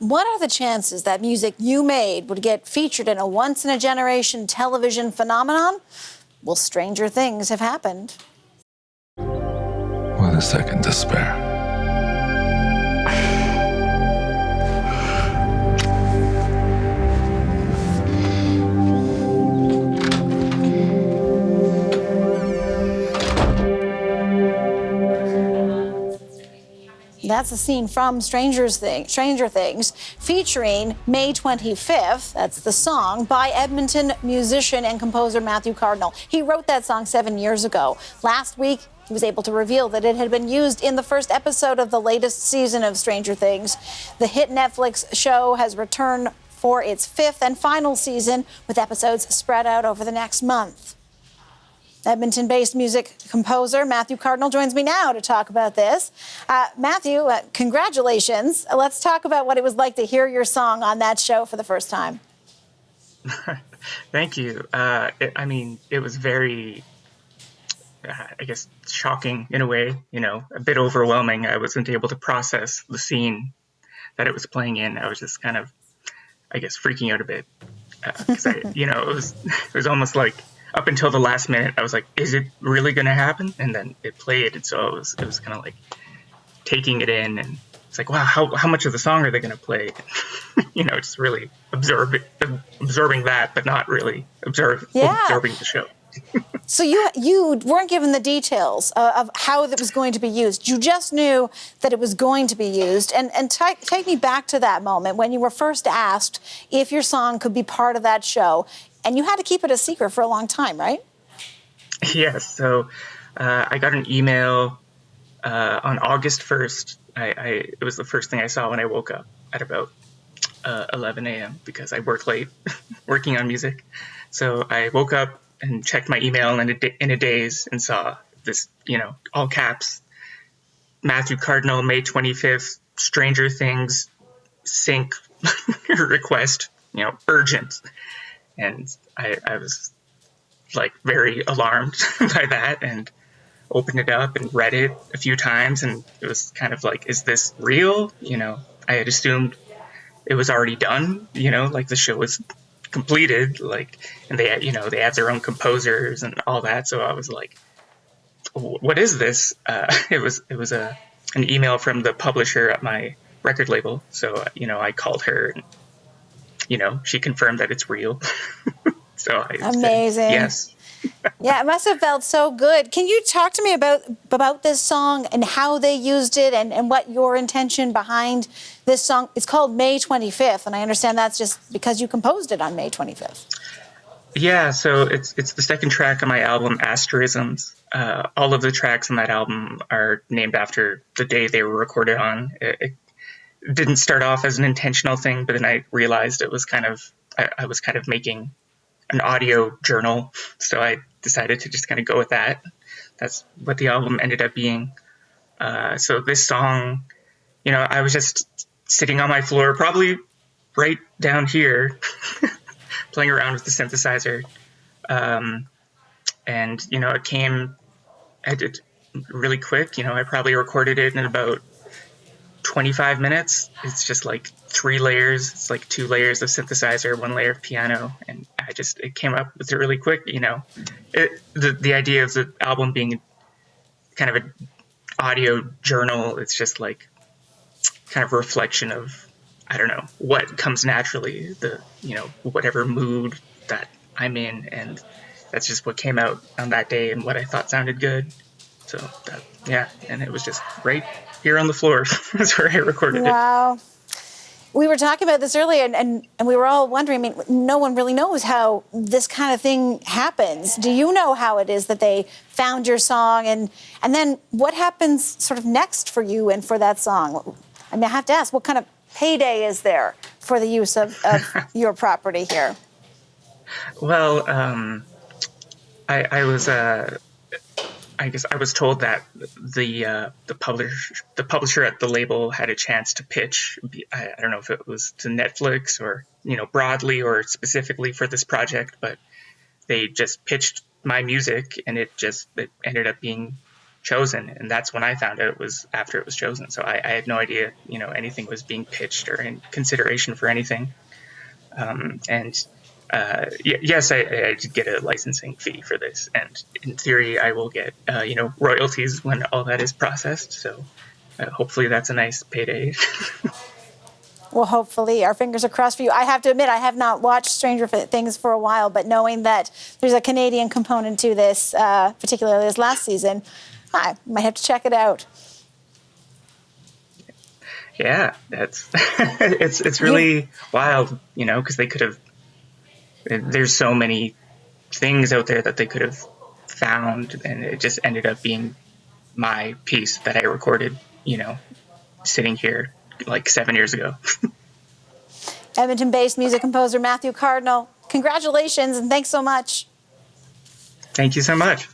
what are the chances that music you made would get featured in a once-in-a-generation television phenomenon? Well, stranger things have happened. What a second to spare. That's a scene from Stranger Things, featuring May 25th, that's the song, by Edmonton musician and composer Matthew Cardinal. He wrote that song 7 years ago. Last week, he was able to reveal that it had been used in the first episode of the latest season of Stranger Things. The hit Netflix show has returned for its fifth and final season, with episodes spread out over the next month. Edmonton-based music composer Matthew Cardinal joins me now to talk about this. Matthew, congratulations. Let's talk about what it was like to hear your song on that show for the first time. Thank you. It was very, shocking in a way, a bit overwhelming. I wasn't able to process the scene that it was playing in. I was just kind of, freaking out a bit. Because it was almost like, up until the last minute, I was like, is it really going to happen? And then it played. And so it was kind of like taking it in. And it's like, wow, how much of the song are they going to play? Just really absorbing that, but not really absorbing the show. So you weren't given the details of how it was going to be used. You just knew that it was going to be used. And take me back to that moment when you were first asked if your song could be part of that show. And you had to keep it a secret for a long time, right? Yes. So I got an email on August 1st. It was the first thing I saw when I woke up at about 11 a.m. because I work late working on music. So I woke up and checked my email in a daze and saw this, all caps, Matthew Cardinal, May 25th, Stranger Things, sync request, urgent. And I was like very alarmed by that and opened it up and read it a few times. And it was kind of like, is this real? I had assumed it was already done, like the show was completed, and they have their own composers and all that. So I was like, what is this? It was an email from the publisher at my record label. So, I called her and, she confirmed that it's real. So I Amazing. said yes. Yeah, it must have felt so good. Can you talk to me about this song and how they used it and what your intention behind this song? It's called May 25th, and I understand that's just because you composed it on May 25th. Yeah, so it's the second track on my album, Asterisms. All of the tracks on that album are named after the day they were recorded on. It didn't start off as an intentional thing, but then I realized it was I was kind of making an audio journal. So I decided to just kind of go with that. That's what the album ended up being. So this song, I was just sitting on my floor, probably right down here, playing around with the synthesizer. And, it came, I did really quick. I probably recorded it in about 25 minutes. It's just like 3 layers. It's like 2 layers of synthesizer, 1 layer of piano, and it came up with it really quick. The idea of the album being kind of an audio journal. It's just like kind of a reflection of, I don't know, what comes naturally, whatever mood that I'm in, and that's just what came out on that day and what I thought sounded good. So and it was just right here on the floor. That's where I recorded it. Wow. We were talking about this earlier, and we were all wondering, no one really knows how this kind of thing happens. Do you know how it is that they found your song? And then what happens sort of next for you and for that song? I have to ask, what kind of payday is there for the use of your property here? Well, I was told that the publisher at the label had a chance to pitch. I don't know if it was to Netflix or broadly or specifically for this project, but they just pitched my music, and it ended up being chosen, and that's when I found out it was after it was chosen. So I had no idea, anything was being pitched or in consideration for anything. Yes, I did get a licensing fee for this, and in theory, I will get royalties when all that is processed. So hopefully, that's a nice payday. Well, hopefully, our fingers are crossed for you. I have to admit, I have not watched Stranger Things for a while, but knowing that there's a Canadian component to this, particularly this last season, I might have to check it out. Yeah, that's it's really wild, because they could have. There's so many things out there that they could have found, and it just ended up being my piece that I recorded, sitting here like 7 years ago. Edmonton-based music composer Matthew Cardinal, congratulations and thanks so much. Thank you so much.